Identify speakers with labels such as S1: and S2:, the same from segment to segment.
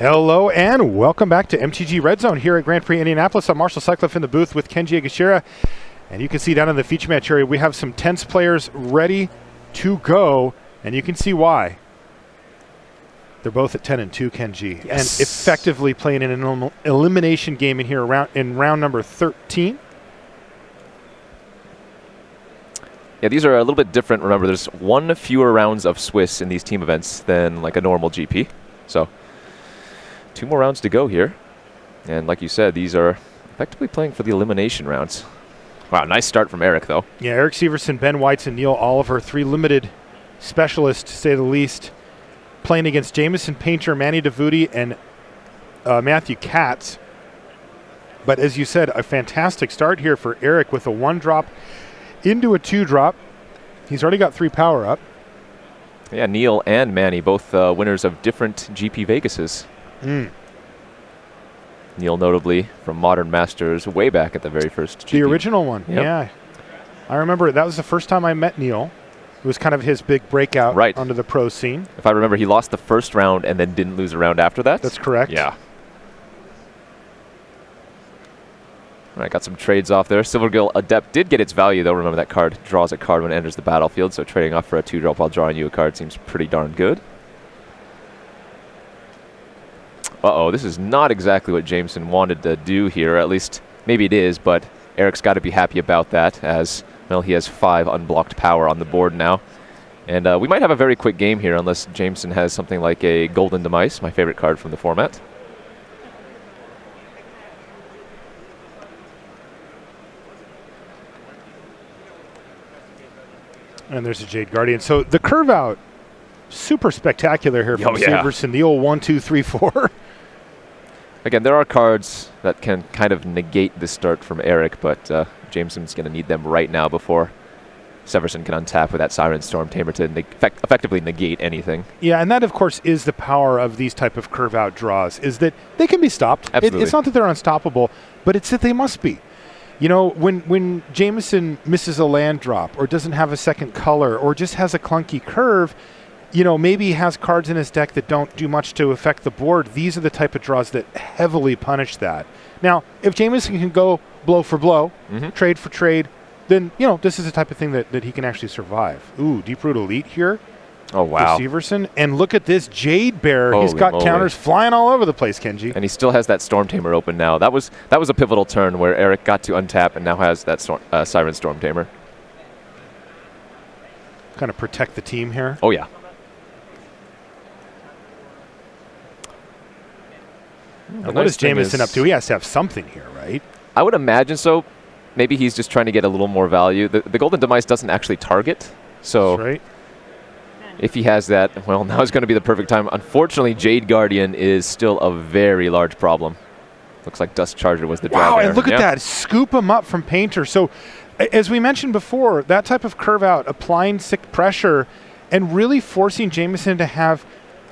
S1: Hello and welcome back to MTG Red Zone here at Grand Prix Indianapolis. I'm Marshall Sutcliffe in the booth with Kenji Egashira. And you can see down in the feature match area, we have some tense players ready to go. And you can see why. They're both at 10 and 2, Kenji.
S2: Yes.
S1: And effectively playing in an elimination game in here in round number 13.
S2: Yeah, these are a little bit different. Remember, there's one fewer rounds of Swiss in these team events than like a normal GP. So 2 more rounds to go here. And like you said, these are effectively playing for the elimination rounds. Wow, nice start from Eric, though.
S1: Yeah, Eric Severson, Ben Weitz, and Neil Oliver, 3 limited specialists, to say the least, playing against Jameson, Painter, Painter-Davoudi, and Matthew Katz. But as you said, a fantastic start here for Eric with a 1-drop into a 2-drop. He's already got 3 power up.
S2: Yeah, Neil and Manny, both winners of different GP Vegases. Neil notably from Modern Masters way back at the very first GP.
S1: The original one,
S2: Yep.
S1: yeah. I remember that was the first time I met Neil. It was kind of his big breakout onto the pro scene.
S2: If I remember, he lost the first round and then didn't lose a round after that.
S1: That's correct.
S2: Yeah. All right, got some trades off there. Silvergill Adept did get its value, though. Remember, that card draws a card when it enters the battlefield, so trading off for a 2-drop while drawing you a card seems pretty darn good. Uh-oh, this is not exactly what Jameson wanted to do here. At least, maybe it is, but Eric's got to be happy about that, as, well, he has 5 unblocked power on the board now. And we might have a very quick game here, unless Jameson has something like a Golden Demise, my favorite card from the format.
S1: And there's a Jade Guardian. So the curve out, super spectacular here from Severson. The old 1, 2, 3, 4.
S2: Again, there are cards that can kind of negate the start from Eric, but Jameson's going to need them right now before Severson can untap with that Siren Storm Tamer to effectively negate anything.
S1: Yeah, and that, of course, is the power of these type of curve out draws, is that they can be stopped. It's not that they're unstoppable, but it's that they must be. You know, when Jameson misses a land drop or doesn't have a second color or just has a clunky curve, you know, maybe he has cards in his deck that don't do much to affect the board. These are the type of draws that heavily punish that. Now, if Jameson can go blow for blow, trade for trade, then, you know, this is the type of thing that he can actually survive. Ooh, Deep Root Elite here.
S2: Oh, wow.
S1: For Severson. And look at this Jade Bear. He's got counters flying all over the place, Kenji.
S2: And he still has that Storm Tamer open now. That was a pivotal turn where Eric got to untap and now has that Siren Storm Tamer.
S1: Kind of protect the team here.
S2: Oh, yeah.
S1: What is Jameson up to? He has to have something here, right?
S2: I would imagine so. Maybe he's just trying to get a little more value. The Golden Demise doesn't actually target. So
S1: that's right.
S2: If he has that, well, now is going to be the perfect time. Unfortunately, Jade Guardian is still a very large problem. Looks like Dust Charger was the draw there.
S1: And look at that. Scoop him up from Painter. So as we mentioned before, that type of curve out, applying sick pressure and really forcing Jameson to have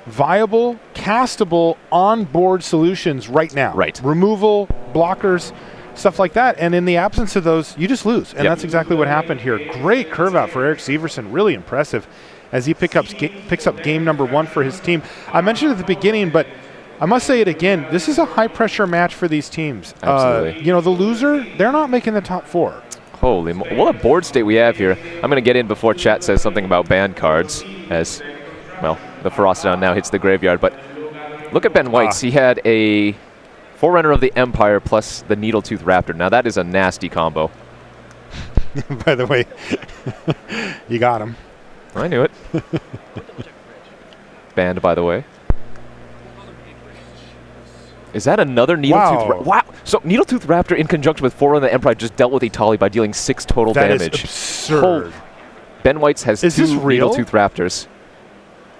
S1: viable, castable, on-board solutions right now.
S2: Right.
S1: Removal, blockers, stuff like that. And in the absence of those, you just lose. And that's exactly what happened here. Great curve out for Eric Severson. Really impressive as he picks up game number 1 for his team. I mentioned at the beginning, but I must say it again. This is a high-pressure match for these teams.
S2: Absolutely.
S1: You know, the loser, they're not making the top 4.
S2: Holy what a board state we have here. I'm going to get in before chat says something about banned cards as, well, the Ferocidon now hits the graveyard. But look at Ben Weitz. He had a Forerunner of the Empire plus the Needletooth Raptor. Now that is a nasty combo.
S1: By the way, you got him.
S2: I knew it. Banned, by the way. Is that another Needletooth? Wow. So Needletooth Raptor in conjunction with Forerunner of the Empire just dealt with Itali by dealing 6 total damage.
S1: That is absurd.
S2: Ben Weitz has 2 Needletooth Raptors.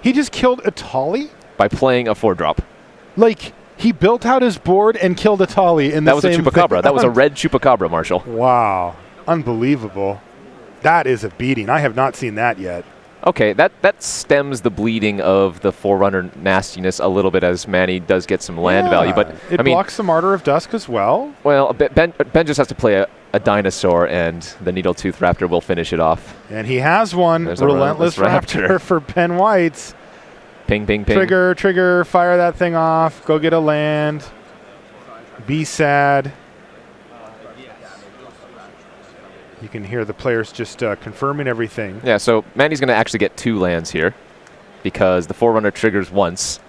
S1: He just killed Itali?
S2: By playing a 4-drop.
S1: Like, he built out his board and killed Itali in the same
S2: That was a Chupacabra. That was a red Chupacabra, Marshall.
S1: Wow. Unbelievable. That is a beating. I have not seen that yet.
S2: Okay, that stems the bleeding of the Forerunner nastiness a little bit as Manny does get some land value. But
S1: it blocks the Martyr of Dusk as well.
S2: Well, Ben just has to play a dinosaur, and the Needletooth Raptor will finish it off.
S1: And he has one. Relentless Raptor for Ben Weitz.
S2: Ping, ping, ping.
S1: Trigger, fire that thing off. Go get a land. Be sad. You can hear the players just confirming everything.
S2: Yeah, so Manny's going to actually get 2 lands here because the Forerunner triggers once.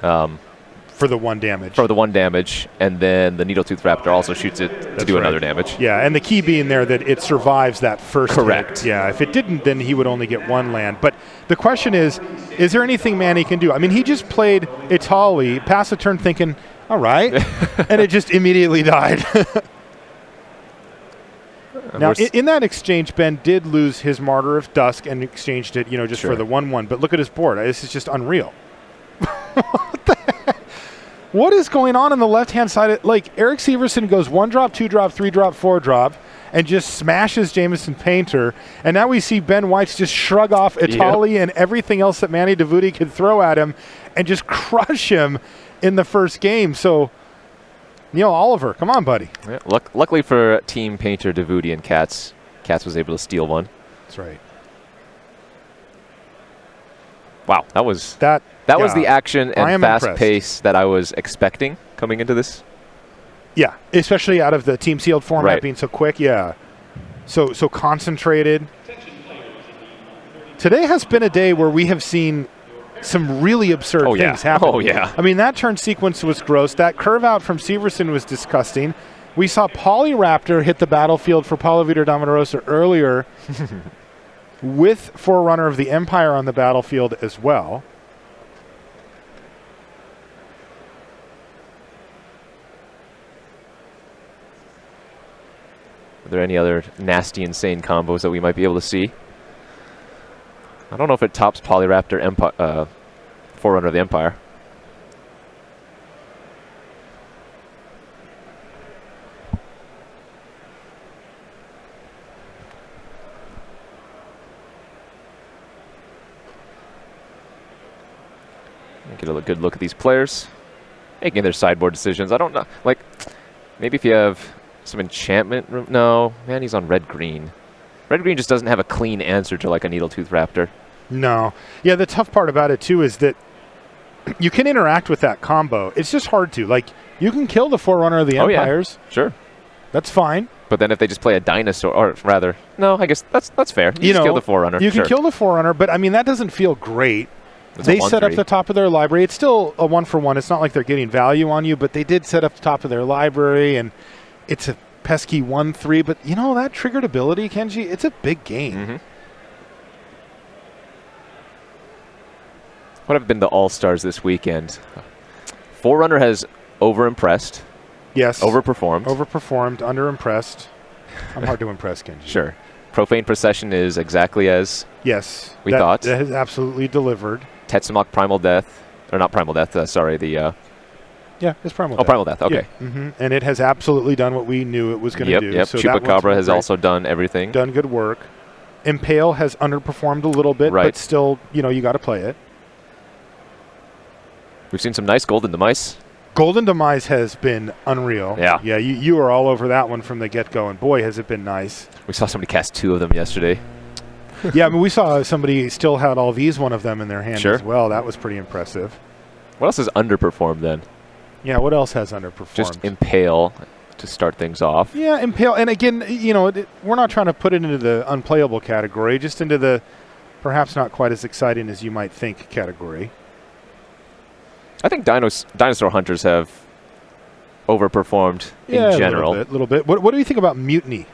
S1: For the 1 damage.
S2: For the 1 damage, and then the Needletooth Raptor also shoots it to do another damage.
S1: Yeah, and the key being there that it survives that first
S2: Correct.
S1: hit. Yeah, if it didn't, then he would only get 1 land. But the question is there anything Manny can do? I mean, he just played Italy, passed the turn thinking, all right, and it just immediately died. Now, in that exchange, Ben did lose his Martyr of Dusk and exchanged it, just for the 1/1. But look at his board. This is just unreal. What the heck? What is going on the left-hand side? Like, Eric Severson goes 1-drop, 2-drop, 3-drop, 4-drop, and just smashes Jameson Painter. And now we see Ben Weitz just shrug off Italy and everything else that Painter-Davoudi could throw at him and just crush him in the first game. So, Neil Oliver, come on, buddy.
S2: Yeah, luckily for Team Painter-Davoudi and Katz was able to steal one.
S1: That's right.
S2: Wow, that was the action and fast pace that I was expecting coming into this.
S1: Yeah, especially out of the team sealed format being so quick. Yeah, so concentrated. Today has been a day where we have seen some really absurd things happen.
S2: Oh yeah.
S1: I mean, that turn sequence was gross. That curve out from Severson was disgusting. We saw Polyraptor hit the battlefield for Paulo Vitor Damarosa earlier. With Forerunner of the Empire on the battlefield as well.
S2: Are there any other nasty, insane combos that we might be able to see? I don't know if it tops Polyraptor Forerunner of the Empire. Get a good look at these players, making their sideboard decisions. I don't know, like, maybe if you have some enchantment room. No, man, he's on red-green. Red-green just doesn't have a clean answer to, like, a Needletooth Raptor.
S1: No. Yeah, the tough part about it, too, is that you can interact with that combo. It's just hard to. Like, you can kill the Forerunner of the Empires.
S2: Yeah. Sure.
S1: That's fine.
S2: But then if they just play a dinosaur, or rather, no, I guess that's fair. You just kill the Forerunner.
S1: You can kill the Forerunner, but, I mean, that doesn't feel great. They set up the top of their library. It's still a 1-for-1. It's not like they're getting value on you, but they did set up the top of their library, and it's a pesky 1-3. But, that triggered ability, Kenji, it's a big game.
S2: Mm-hmm. What have been the all-stars this weekend? Forerunner has over-impressed.
S1: Yes.
S2: Overperformed.
S1: Overperformed, under-impressed. I'm hard to impress, Kenji.
S2: Sure. Profane Procession is exactly as we thought.
S1: That has absolutely delivered.
S2: Tetsamok Primal Death. Or not Primal Death, sorry.
S1: Yeah, it's Primal Death.
S2: Oh, Primal Death, okay.
S1: Yeah. Mm-hmm. And it has absolutely done what we knew it was going to do.
S2: Yep,
S1: so
S2: Chupacabra has also done everything.
S1: Done good work. Impale has underperformed a little bit, but still, you got to play it.
S2: We've seen some nice Golden Demise.
S1: Golden Demise has been unreal.
S2: Yeah.
S1: Yeah, you were all over that one from the get-go, and boy, has it been nice.
S2: We saw somebody cast 2 of them yesterday.
S1: Yeah, I mean, we saw somebody still had all these one of them in their hand as well. That was pretty impressive.
S2: What else has underperformed then?
S1: Yeah, what else has underperformed?
S2: Just Impale to start things off.
S1: Yeah, Impale. And again, we're not trying to put it into the unplayable category, just into the perhaps not quite as exciting as you might think category.
S2: I think Dinosaur Hunters have overperformed in general.
S1: A little bit. What do you think about Mutiny?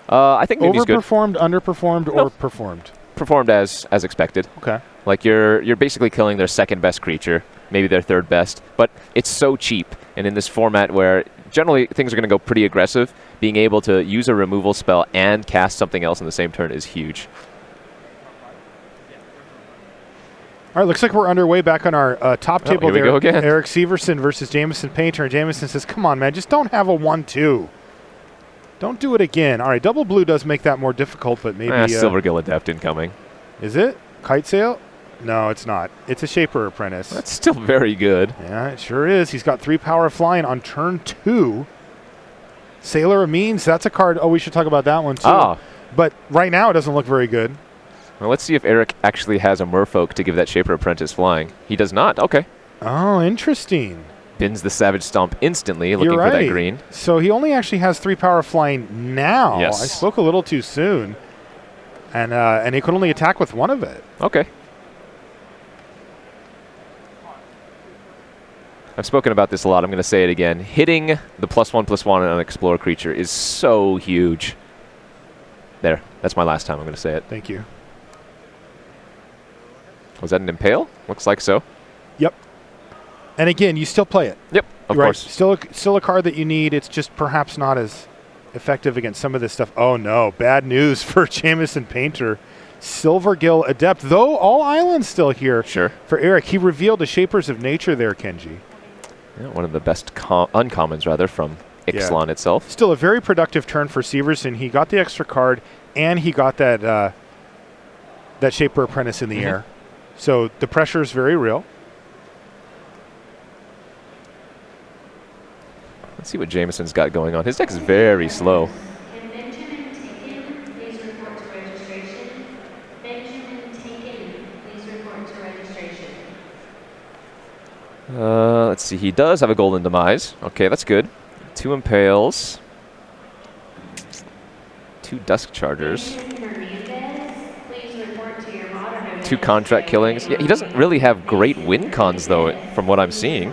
S2: I think Mutiny's good.
S1: Overperformed, underperformed, or performed?
S2: Performed as expected.
S1: Okay.
S2: Like you're basically killing their second best creature, maybe their third best, but it's so cheap. And in this format where generally things are going to go pretty aggressive, being able to use a removal spell and cast something else in the same turn is huge.
S1: All right, looks like we're underway back on our top table there.
S2: Here we go again.
S1: Eric Severson versus Jameson Painter. And Jameson says, come on, man, just don't have a 1-2. Don't do it again. All right, double blue does make that more difficult, but maybe...
S2: Silvergill Adept incoming.
S1: Is it? Kite Sail? No, it's not. It's a Shaper Apprentice.
S2: That's still very good.
S1: Yeah, it sure is. He's got 3 power of flying on turn 2. Sailor Amines, that's a card. Oh, we should talk about that one, too. But right now, it doesn't look very good.
S2: Well, let's see if Eric actually has a merfolk to give that Shaper Apprentice flying. He does not. Okay.
S1: Oh, interesting.
S2: Bins the Savage Stomp instantly, looking for that green.
S1: So he only actually has 3 power flying now.
S2: Yes.
S1: I spoke a little too soon. And he could only attack with 1 of it.
S2: Okay. I've spoken about this a lot. I'm going to say it again. Hitting the +1/+1 on an Explorer creature is so huge. There. That's my last time I'm going to say it.
S1: Thank you.
S2: Was that an Impale? Looks like so.
S1: Yep. And again, you still play it.
S2: Yep, of course.
S1: Still a card that you need. It's just perhaps not as effective against some of this stuff. Oh, no. Bad news for Jameson Painter. Silvergill Adept, though all islands still here for Eric. He revealed the Shapers of Nature there, Kenji.
S2: Yeah, one of the best uncommons, rather, from Ixalan itself.
S1: Still a very productive turn for Severson. He got the extra card, and he got that that Shaper Apprentice in the air. So the pressure is very real.
S2: Let's see what Jameson's got going on. His deck is very slow.
S3: Can Benjamin Taken please report to registration? Benjamin Taken, please report to registration.
S2: Let's see. He does have a Golden Demise. Okay, that's good. 2 Impales. 2 Dusk Chargers. 2 Contract Killings. Yeah, he doesn't really have great win cons, though, from what I'm seeing.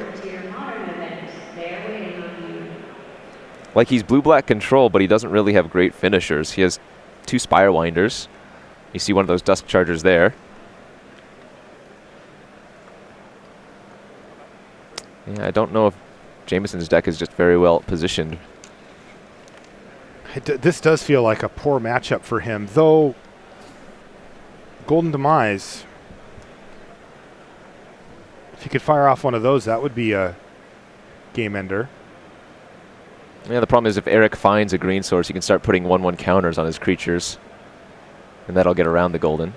S2: Like, he's blue-black control, but he doesn't really have great finishers. He has 2 Spirewinders. You see one of those Dusk Chargers there. Yeah, I don't know if Jameson's deck is just very well positioned.
S1: This does feel like a poor matchup for him, though. Golden Demise. If he could fire off one of those, that would be a game ender.
S2: Yeah, the problem is if Eric finds a green source, he can start putting 1/1 counters on his creatures, and that'll get around the golden.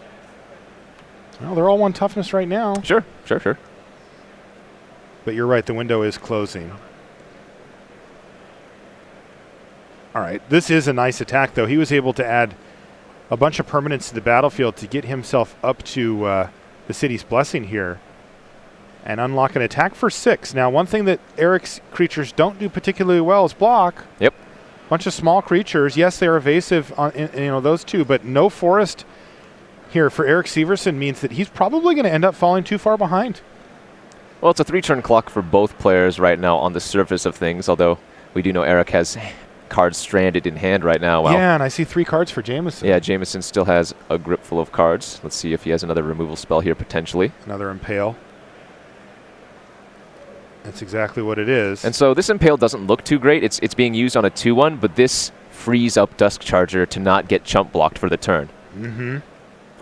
S1: Well, they're all 1 toughness right now.
S2: Sure.
S1: But you're right, the window is closing. All right, this is a nice attack, though. He was able to add a bunch of permanents to the battlefield to get himself up to the City's Blessing here and unlock an attack for 6. Now, one thing that Eric's creatures don't do particularly well is block.
S2: Yep.
S1: Bunch of small creatures. Yes, they're evasive on those 2, but no forest here for Eric Severson means that he's probably going to end up falling too far behind.
S2: Well, it's a 3-turn clock for both players right now on the surface of things, although we do know Eric has cards stranded in hand right now.
S1: Yeah, and I see 3 cards for Jameson.
S2: Yeah, Jameson still has a grip full of cards. Let's see if he has another removal spell here, potentially.
S1: Another Impale. That's exactly what it is.
S2: And so this Impale doesn't look too great. It's being used on a 2/1, but this frees up Dusk Charger to not get chump blocked for the turn.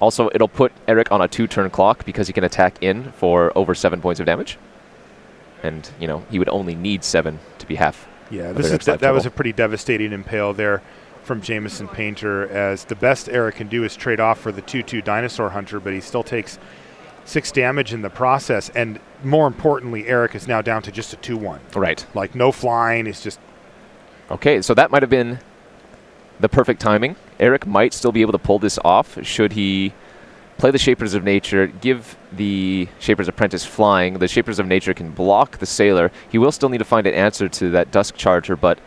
S2: Also, it'll put Eric on a 2-turn clock because he can attack in for over 7 points of damage. And, you know, he would only need 7 to be half.
S1: Yeah, that was a pretty devastating Impale there from Jameson Painter, as the best Eric can do is trade off for the 2/2 Dinosaur Hunter, but he still takes 6 damage in the process. And more importantly, Eric is now down to just a 2/1.
S2: Right.
S1: Like, no flying. It's just...
S2: Okay, so that might have been the perfect timing. Eric might still be able to pull this off should he play the Shapers of Nature, give the Shaper's Apprentice flying. The Shapers of Nature can block the Sailor. He will still need to find an answer to that Dusk Charger, but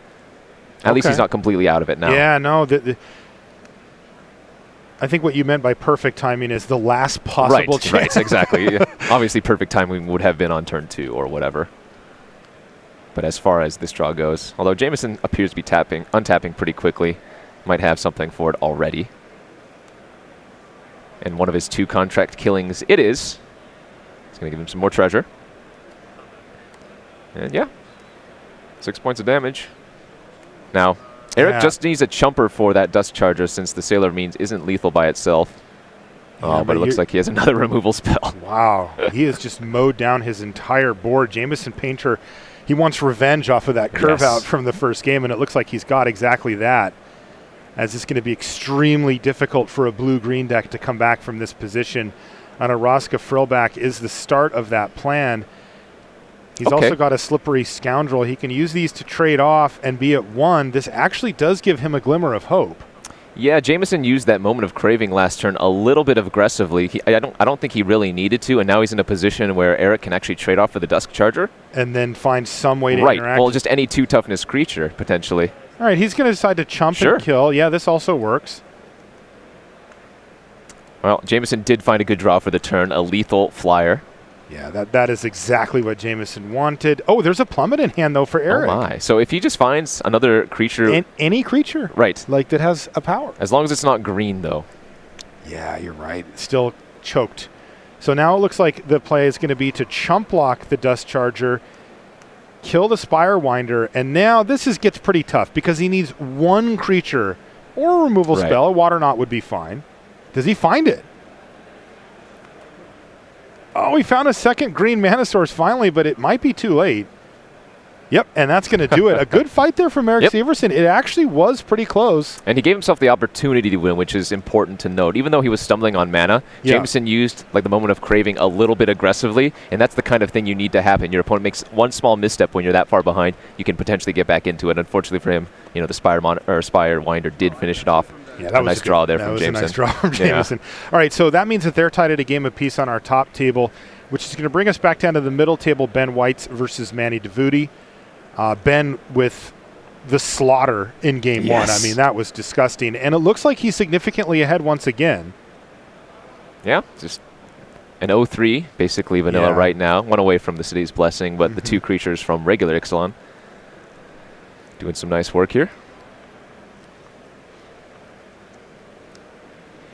S2: at least he's not completely out of it now.
S1: Yeah, no. I think what you meant by perfect timing is the last possible chance.
S2: Right, exactly. Obviously, perfect timing would have been on turn 2 or whatever. But as far as this draw goes, although Jameson appears to be untapping pretty quickly, might have something for it already. And one of his 2 contract killings it is. It's going to give him some more treasure. And yeah, 6 points of damage. Now, Eric just needs a chumper for that Dust Charger since the Sailor Means isn't lethal by itself.
S1: Yeah,
S2: but it looks like he has another removal spell.
S1: Wow. He has just mowed down his entire board. Jameson Painter, he wants revenge off of that curve out from the first game, and it looks like he's got exactly that. As it's going to be extremely difficult for a blue-green deck to come back from this position. Anaraska Frillback is the start of that plan. He's also got a Slippery Scoundrel. He can use these to trade off and be at 1. This actually does give him a glimmer of hope.
S2: Yeah, Jameson used that moment of craving last turn a little bit aggressively. I don't think he really needed to, and now he's in a position where Eric can actually trade off for the Dusk Charger.
S1: And then find some way to interact.
S2: Right, well, just any 2 toughness creature, potentially.
S1: All right, he's going to decide to chump and kill. Yeah, this also works.
S2: Well, Jameson did find a good draw for the turn, a lethal flyer.
S1: Yeah, that is exactly what Jameson wanted. Oh, there's a plummet in hand, though, for Eric.
S2: Oh, my. So if he just finds another creature.
S1: Any creature.
S2: Right.
S1: Like that has a power.
S2: As long as it's not green, though.
S1: Yeah, you're right. Still choked. So now it looks like the play is going to be to chump block the Dust Charger, kill the Spirewinder, and now this gets pretty tough because he needs 1 creature or a removal spell. A Water Knot would be fine. Does he find it? Oh, he found a second green mana source finally, but it might be too late. Yep, and that's going to do it. A good fight there from Eric Severson. It actually was pretty close.
S2: And he gave himself the opportunity to win, which is important to note. Even though he was stumbling on mana, Jameson used like the moment of craving a little bit aggressively, and that's the kind of thing you need to happen. Your opponent makes one small misstep when you're that far behind. You can potentially get back into it. Unfortunately for him, the Spirewinder did finish it off.
S1: Yeah, that was
S2: a nice draw there from Jameson.
S1: That was a nice draw from Jameson. All right, so that means that they're tied at a game apiece on our top table, which is going to bring us back down to the middle table, Ben Weitz versus Painter-Davoudi. Ben with the slaughter in game one. I mean, that was disgusting. And it looks like he's significantly ahead once again.
S2: Yeah, just an 0-3, basically vanilla right now. One away from the City's Blessing, but the 2 creatures from regular Ixalan doing some nice work here.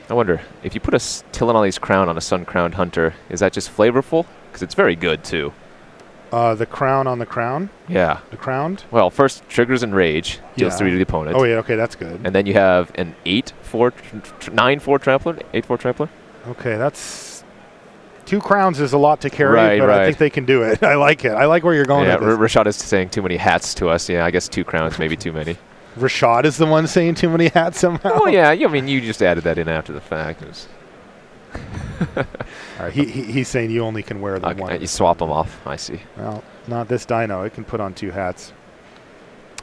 S2: I wonder, if you put a Tilonali's Crown on a Sun-Crowned Hunter, is that just flavorful? Because it's very good, too.
S1: The crown on the crown?
S2: Yeah.
S1: The crowned?
S2: Well, first, triggers and rage, deals 3 to the opponent.
S1: Oh, yeah, okay, that's good.
S2: And then you have an 9/4 trampler, 8/4 trampler.
S1: Okay, that's 2 crowns is a lot to carry, but I think they can do it. I like it. I like where you're going with this.
S2: Rashad is saying too many hats to us. Yeah, I guess 2 crowns, maybe too many.
S1: Rashad is the one saying too many hats somehow?
S2: Oh, yeah, I mean, you just added that in after the fact.
S1: All right, he's saying you only can wear the one.
S2: You swap them off, I see.
S1: Well, not this dino. It can put on 2 hats.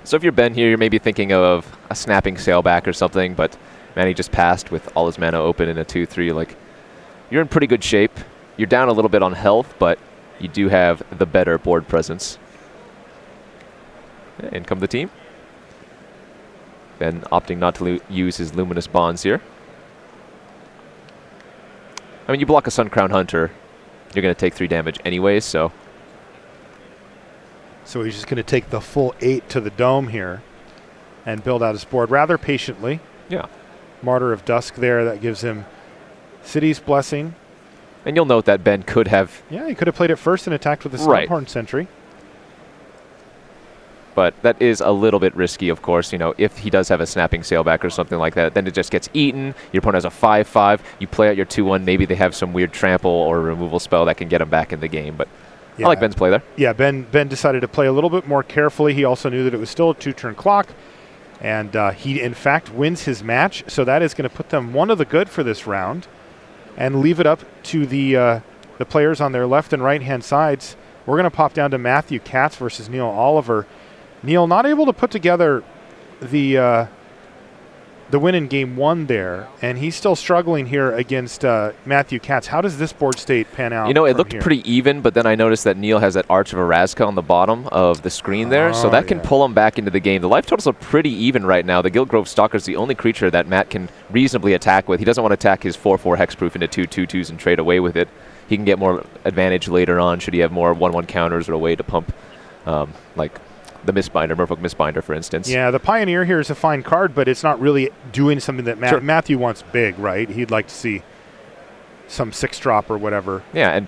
S2: So if you're Ben here, you're maybe thinking of a snapping sailback or something, but Manny just passed with all his mana open in a 2-3. Like, you're in pretty good shape. You're down a little bit on health, but you do have the better board presence. In come the team. Ben opting not to use his Luminous Bonds here. I mean, you block a Sun-Crowned Hunter, you're going to take 3 damage anyways, so.
S1: So he's just going to take the full 8 to the dome here and build out his board rather patiently.
S2: Yeah.
S1: Martyr of Dusk there, that gives him City's Blessing.
S2: And you'll note that Ben could have.
S1: Yeah, he could have played it first and attacked with the Stormhorn Sentry.
S2: But that is a little bit risky, of course. If he does have a snapping sailback or something like that, then it just gets eaten. Your opponent has a 5/5. You play out your 2/1. Maybe they have some weird trample or removal spell that can get him back in the game. But I like Ben's play there. Yeah,
S1: Ben decided to play a little bit more carefully. He also knew that it was still a 2-turn clock. And he, in fact, wins his match. So that is going to put them 1 of the good for this round and leave it up to the players on their left and right-hand sides. We're going to pop down to Matthew Katz versus Neil Oliver. Neil not able to put together the win in game 1 there, and he's still struggling here against Matthew Katz. How does this board state pan out?
S2: It looked pretty even, but then I noticed that Neil has that Arch of Araska on the bottom of the screen there, so that can pull him back into the game. The life totals are pretty even right now. The Guildgrove Stalker is the only creature that Matt can reasonably attack with. He doesn't want to attack his 4/4 hexproof into 2 2/2s and trade away with it. He can get more advantage later on should he have more 1/1 counters or a way to pump like the Mistbinder, Merfolk Mistbinder, for instance.
S1: Yeah, the Pioneer here is a fine card, but it's not really doing something that Matthew wants big, right? He'd like to see some 6-drop or whatever.
S2: Yeah, and,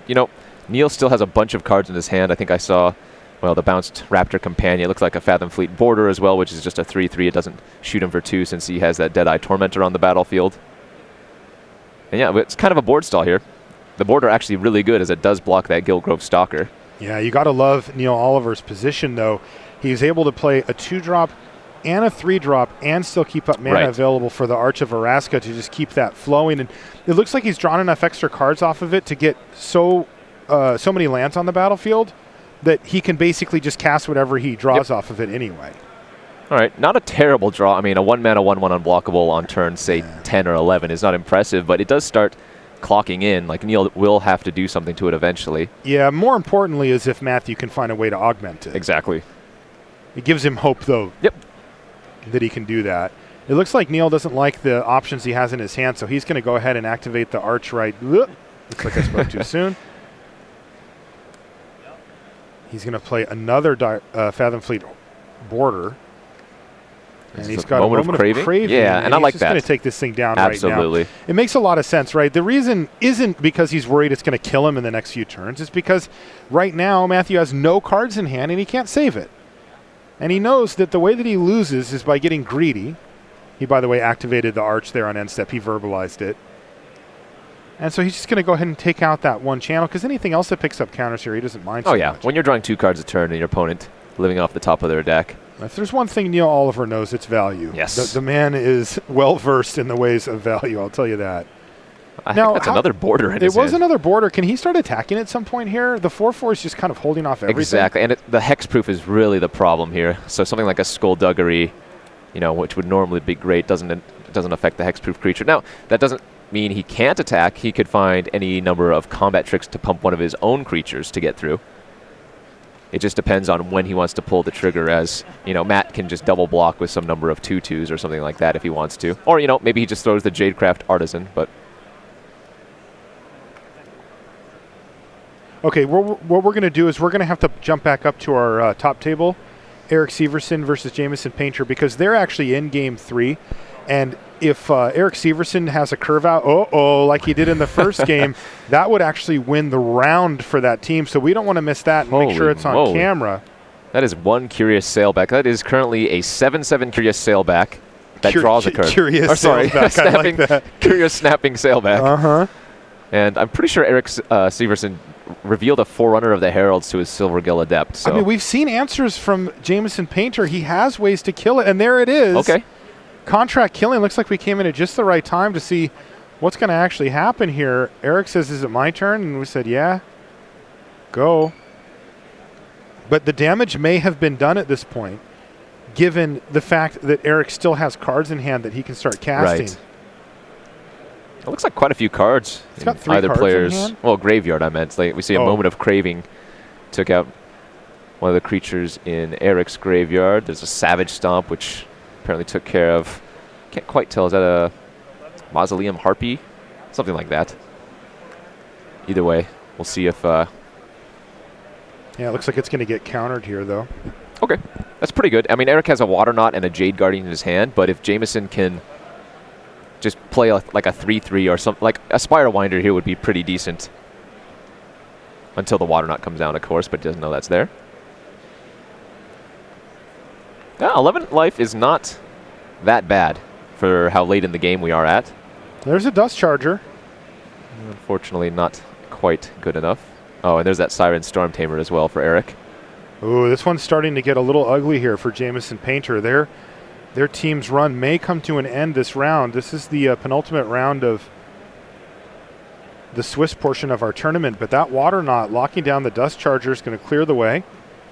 S2: Neil still has a bunch of cards in his hand. I think I saw, the Bounced Raptor Companion. It looks like a Fathom Fleet Border as well, which is just a 3/3. It doesn't shoot him for 2 since he has that Deadeye Tormentor on the battlefield. And, yeah, it's kind of a board stall here. The border actually really good as it does block that Guildgrove Stalker.
S1: Yeah, you got to love Neil Oliver's position, though. He's able to play a 2-drop and a 3-drop and still keep up mana available for the Arch of Araska to just keep that flowing. And it looks like he's drawn enough extra cards off of it to get so many lands on the battlefield that he can basically just cast whatever he draws off of it anyway.
S2: All right, not a terrible draw. I mean, a 1-mana 1/1 unblockable on turn, say, 10 or 11 is not impressive, but it does start clocking in. Like, Neil will have to do something to it eventually.
S1: Yeah, more importantly is if Matthew can find a way to augment it.
S2: Exactly.
S1: It gives him hope, though, that he can do that. It looks like Neil doesn't like the options he has in his hand, so he's going to go ahead and activate the Arch Right. Looks like I spoke too soon. He's going to play another Fathom Fleet Border. And he's got a moment of craving.
S2: Yeah, and I like that.
S1: He's just going to take this thing down
S2: Absolutely.
S1: right now. It makes a lot of sense, right? The reason isn't because he's worried it's going to kill him in the next few turns. It's because right now Matthew has no cards in hand and he can't save it. And he knows that the way that he loses is by getting greedy. He, by the way, activated the Arch there on end step. He verbalized it. And so he's just going to go ahead and take out that one channel because anything else that picks up counters here, he doesn't mind so much.
S2: When you're drawing 2 cards a turn and your opponent living off the top of their deck.
S1: If there's one thing Neil Oliver knows, it's value.
S2: Yes.
S1: The man is well-versed in the ways of value, I'll tell you that.
S2: I think that's another border in his
S1: It was
S2: hand.
S1: another border. Can he start attacking at some point here? The 4/4 is just kind of holding off everything.
S2: Exactly, and the hexproof is really the problem here. So something like a Skullduggery, which would normally be great, doesn't affect the hexproof creature. Now, that doesn't mean he can't attack. He could find any number of combat tricks to pump one of his own creatures to get through. It just depends on when he wants to pull the trigger, as, Matt can just double block with some number of 2/2s or something like that if he wants to. Or, maybe he just throws the Jadecraft Artisan, but...
S1: Okay, what we're going to do is we're going to have to jump back up to our top table, Eric Severson versus Jamison Painter, because they're actually in Game 3. And if Eric Severson has a curve out, like he did in the first game, that would actually win the round for that team. So we don't want to miss that and make sure it's on camera.
S2: That is one Curious Sailback. That is currently a 7/7 Curious Sailback that draws a card.
S1: Curious Sailback, I like that.
S2: Curious Snapping Sailback.
S1: Uh-huh.
S2: And I'm pretty sure Eric Severson revealed a Forerunner of the Heralds to his Silvergill Adept. So.
S1: I mean, we've seen answers from Jamison Painter. He has ways to kill it, and there it is.
S2: Okay.
S1: Contract killing. Looks like we came in at just the right time to see what's going to actually happen here. Eric says, is it my turn? And we said, yeah. Go. But the damage may have been done at this point, given the fact that Eric still has cards in hand that he can start casting.
S2: Right. It looks like quite a few cards
S1: He's got
S2: in
S1: 3
S2: either
S1: cards
S2: player's...
S1: in hand?
S2: Well, graveyard, I meant. Like, we see a moment of craving. Took out one of the creatures in Eric's graveyard. There's a Savage Stomp, which apparently took care of... Can't quite tell. Is that a Mausoleum Harpy? Something like that. Either way, we'll see if...
S1: Yeah, it looks like it's going to get countered here, though.
S2: Okay. That's pretty good. I mean, Eric has a Water Knot and a Jade Guardian in his hand, but if Jamison can... just play like a 3/3 or something. Like a Spire Winder here would be pretty decent. Until the Water Knot comes down, of course, but doesn't know that's there. 11 life is not that bad for how late in the game we are at.
S1: There's a Dust Charger.
S2: Unfortunately, not quite good enough. Oh, and there's that Siren Storm Tamer as well for Eric.
S1: Ooh, this one's starting to get a little ugly here for Jamison Painter. Their team's run may come to an end this round. This is the penultimate round of the Swiss portion of our tournament, but that Water Knot locking down the Dust Charger is going to clear the way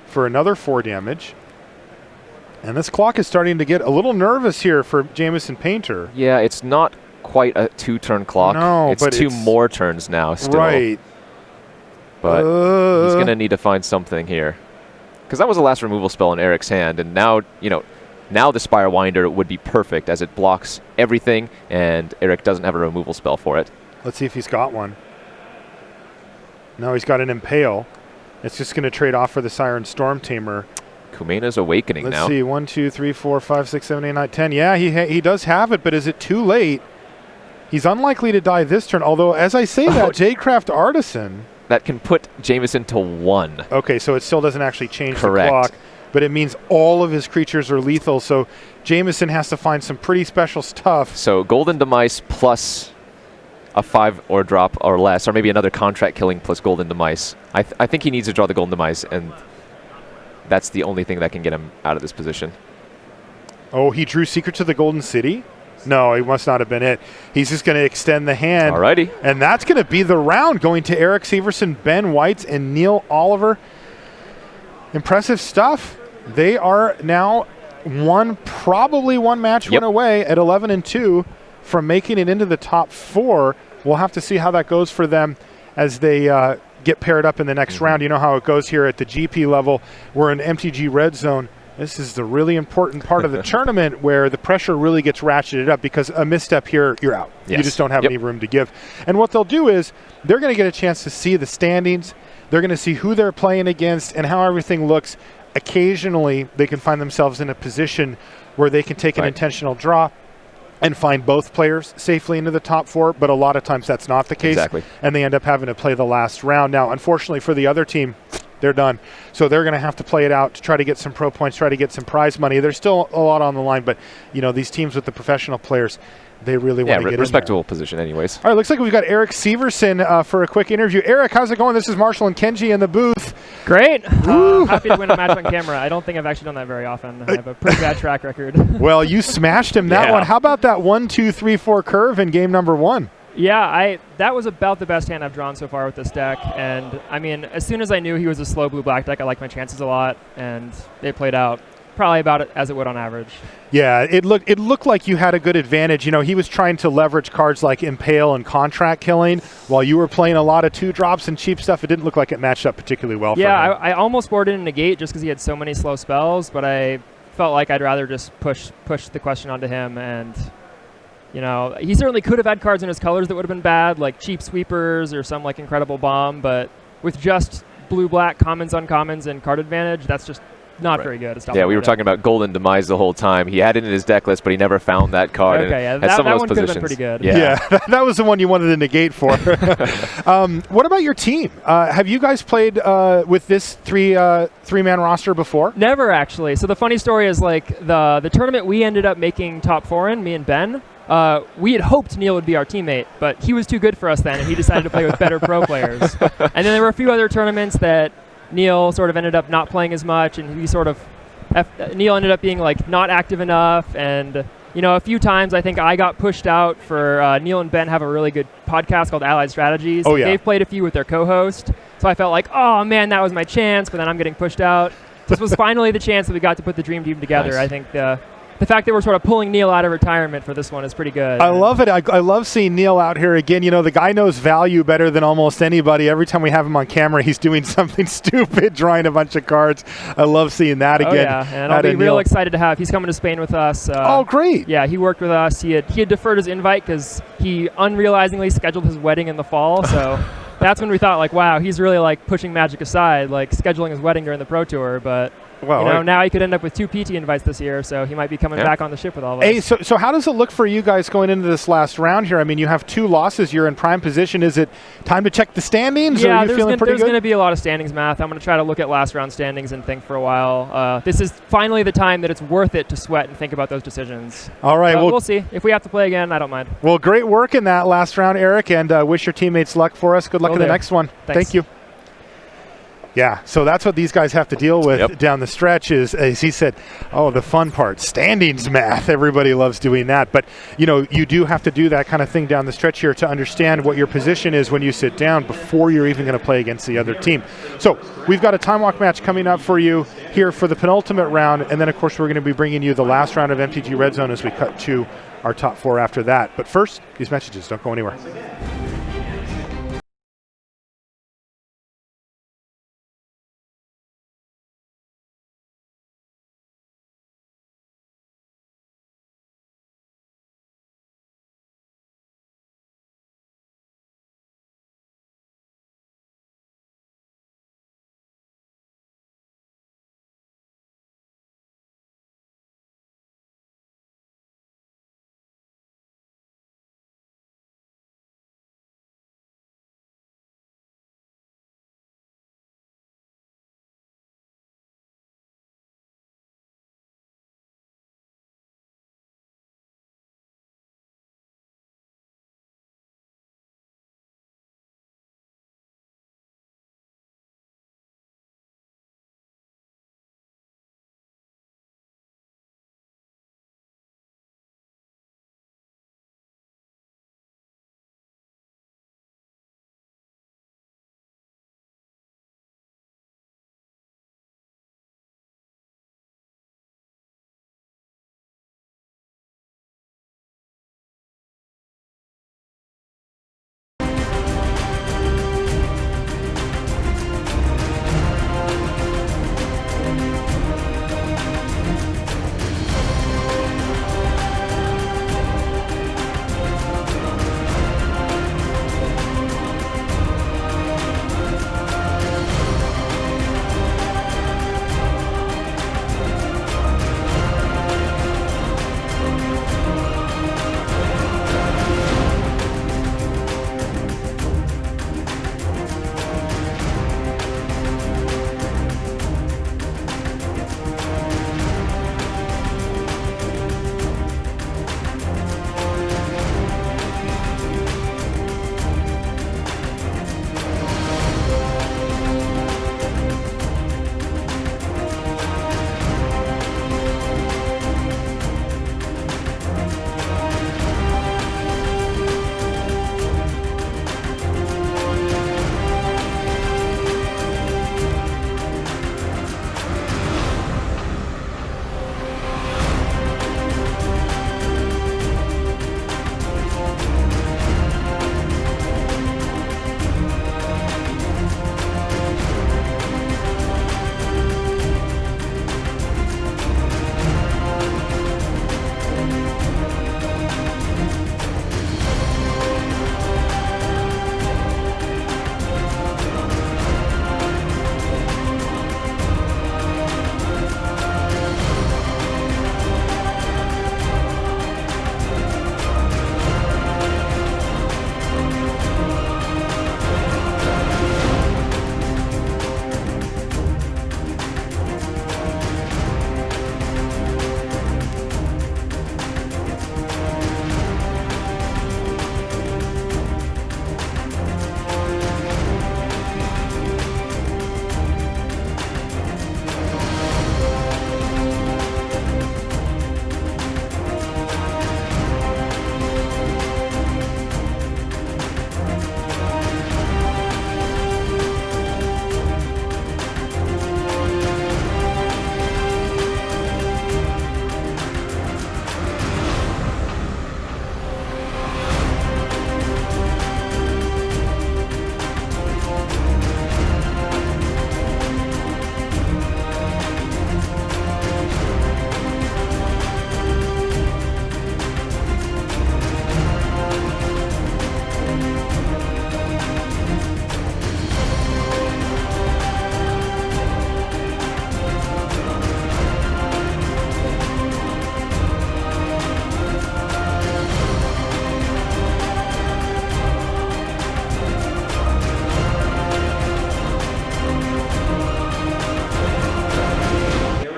S1: for another 4 damage. And this clock is starting to get a little nervous here for Jamison Painter.
S2: Yeah, it's not quite a 2-turn clock.
S1: No,
S2: it's
S1: but
S2: 2 more turns now still.
S1: Right.
S2: But he's going to need to find something here. Because that was the last removal spell in Eric's hand, and now, now the Spire Winder would be perfect as it blocks everything, and Eric doesn't have a removal spell for it.
S1: Let's see if he's got one. No, he's got an Impale. It's just going to trade off for the Siren Storm Tamer.
S2: Kumena's Awakening now.
S1: Let's see, 1, 2, 3, 4, 5, 6, 7, 8, 9, 10. Yeah, he does have it, but is it too late? He's unlikely to die this turn, although as I say that, Jadecraft Artisan...
S2: That can put Jamison to 1.
S1: Okay, so it still doesn't actually change the clock, but it means all of his creatures are lethal, so Jamison has to find some pretty special stuff.
S2: So Golden Demise plus a 5 or drop or less, or maybe another contract killing plus Golden Demise. I think he needs to draw the Golden Demise, and that's the only thing that can get him out of this position.
S1: Oh, he drew Secret to the Golden City? No, it must not have been it. He's just going to extend the hand.
S2: Alrighty.
S1: And that's going to be the round, going to Eric Severson, Ben Weitz, and Neil Oliver. Impressive stuff. They are now probably one match win away at 11-2 from making it into the top 4. We'll have to see how that goes for them as they get paired up in the next round. You know how it goes here at the GP level. We're in MTG Red Zone. This is the really important part of the tournament where the pressure really gets ratcheted up, because a misstep here, you're out. Yes. You just don't have any room to give. And what they'll do is they're going to get a chance to see the standings. They're going to see who they're playing against and how everything looks. Occasionally, they can find themselves in a position where they can take an intentional draw and find both players safely into the top 4, but a lot of times that's not the case.
S2: Exactly.
S1: And they end up having to play the last round. Now, unfortunately for the other team, they're done. So they're going to have to play it out to try to get some pro points, try to get some prize money. There's still a lot on the line, but these teams with the professional players, they really want to get
S2: respectable
S1: in there.
S2: Position anyways.
S1: All right, looks like we've got Eric Severson for a quick interview. Eric, how's it going? This is Marshall and Kenji in the booth.
S4: Great. Happy to win a match on camera. I don't think I've actually done that very often. I have a pretty bad track record.
S1: Well, you smashed him that one. How about that 1, 2, 3, 4 curve in game number 1?
S4: Yeah, that was about the best hand I've drawn so far with this deck. And, I mean, as soon as I knew he was a slow blue-black deck, I liked my chances a lot. And they played out probably about as it would on average.
S1: Yeah, it looked like you had a good advantage. He was trying to leverage cards like Impale and Contract Killing while you were playing a lot of 2-drops and cheap stuff. It didn't look like it matched up particularly well for him.
S4: Yeah, I almost boarded in Negate just because he had so many slow spells, but I felt like I'd rather just push the question onto him. And he certainly could have had cards in his colors that would have been bad, like cheap sweepers or some like incredible bomb, but with just blue-black commons, uncommons, and card advantage, that's just not very good.
S2: Yeah, we were talking about Golden Demise the whole time. He had it in his deck list, but he never found that card.
S4: Okay, yeah, that one could have been pretty good.
S1: Yeah, that was the one you wanted to negate for. What about your team? Have you guys played with this three-man roster before?
S4: Never, actually. So the funny story is, like, the tournament we ended up making top 4 in, me and Ben, we had hoped Neil would be our teammate, but he was too good for us then, and he decided to play with better pro players. And then there were a few other tournaments that Neil sort of ended up not playing as much, and Neil ended up being like not active enough, and a few times I think I got pushed out for Neil and Ben have a really good podcast called Allied Strategies.
S1: Oh, yeah.
S4: They've played a few with their co-host, so I felt like, oh man, that was my chance, but then I'm getting pushed out. This was finally the chance that we got to put the dream team together. Nice. I think the fact that we're sort of pulling Neil out of retirement for this one is pretty good.
S1: I love it. I love seeing Neil out here again. The guy knows value better than almost anybody. Every time we have him on camera, he's doing something stupid, drawing a bunch of cards. I love seeing that again.
S4: Oh, yeah, and I'll be real excited to have. He's coming to Spain with us.
S1: Oh, great.
S4: Yeah, he worked with us. He had deferred his invite because he unrealizingly scheduled his wedding in the fall, so that's when we thought, like, wow, he's really, like, pushing Magic aside, like, scheduling his wedding during the Pro Tour, but now he could end up with 2 PT invites this year, so he might be coming back on the ship with all of us.
S1: Hey, so how does it look for you guys going into this last round here? I mean, you have 2 losses. You're in prime position. Is it time to check the standings?
S4: Yeah,
S1: or are you feeling pretty good?
S4: There's going to be a lot of standings math. I'm going to try to look at last round standings and think for a while. This is finally the time that it's worth it to sweat and think about those decisions.
S1: All right.
S4: Well, we'll see. If we have to play again, I don't mind.
S1: Well, great work in that last round, Eric, and wish your teammates luck for us. Good luck in the next one.
S4: Thanks.
S1: Thank you. Yeah, so that's what these guys have to deal with down the stretch is, as he said, the fun part, standings math. Everybody loves doing that. But, you do have to do that kind of thing down the stretch here to understand what your position is when you sit down before you're even going to play against the other team. So we've got a time walk match coming up for you here for the penultimate round. And then, of course, we're going to be bringing you the last round of MTG Red Zone as we cut to our top 4 after that. But first, these messages. Don't go anywhere.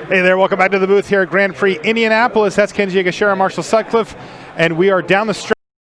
S1: Hey there, welcome back to the booth here at Grand Prix Indianapolis. That's Kenji Agashira, Marshall Sutcliffe, and we are down the stretch.